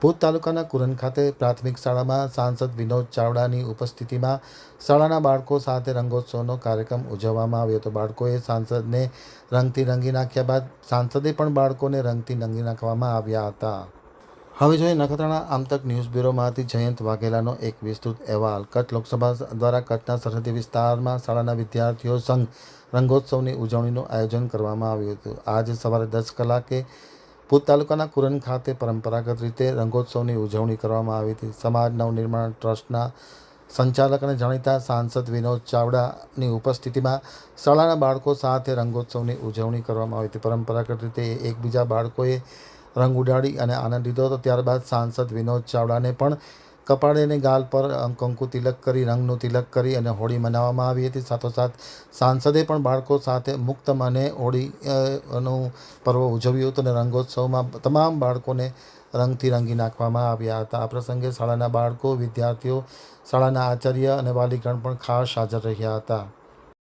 ભુજ તાલુકાના કુરન ખાતે પ્રાથમિક શાળામાં સાંસદ વિનોદ ચાવડાની ઉપસ્થિતિમાં શાળાના બાળકો સાથે રંગોત્સવનો કાર્યક્રમ ઉજવવામાં આવ્યો હતો। બાળકોએ સાંસદને રંગથી રંગી નાખ્યા બાદ સાંસદે પણ બાળકોને રંગથી રંગી નાખવામાં આવ્યા હતા। હવે જોઈએ નખત્રાણા આમતક ન્યૂઝ બ્યુરોમાંથી જયંત વાઘેલાનો એક વિસ્તૃત અહેવાલ। કચ્છ લોકસભા દ્વારા કચ્છના સરહદી વિસ્તારમાં શાળાના વિદ્યાર્થીઓ સંઘ રંગોત્સવની ઉજવણીનું આયોજન કરવામાં આવ્યું હતું। આજે સવારે 10 કલાકે ભુજ તાલુકાના કુરન ખાતે પરંપરાગત રીતે રંગોત્સવની ઉજવણી કરવામાં આવી હતી। સમાજ નવનિર્માણ ટ્રસ્ટના સંચાલક અને જાણીતા સાંસદ વિનોદ ચાવડાની ઉપસ્થિતિમાં શાળાના બાળકો સાથે રંગોત્સવની ઉજવણી કરવામાં આવી હતી। પરંપરાગત રીતે એકબીજા બાળકોએ રંગ ઉડાડી અને આનંદ લીધો હતો। ત્યારબાદ સાંસદ વિનોદ ચાવડાને પણ કપાળે અને ગાલ પર કંકુ તિલક કરી રંગનું તિલક કરી અને હોળી મનાવવામાં આવી હતી। સાથોસાથ સાંસદે પણ બાળકો સાથે મુક્ત મને હોળીનું પર્વ ઉજવ્યું હતું અને રંગોત્સવમાં તમામ બાળકોને રંગથી રંગી નાખવામાં આવ્યા હતા। આ પ્રસંગે શાળાના બાળકો, વિદ્યાર્થીઓ, શાળાના આચાર્ય અને વાલીગણ પણ ખાસ હાજર રહ્યા હતા।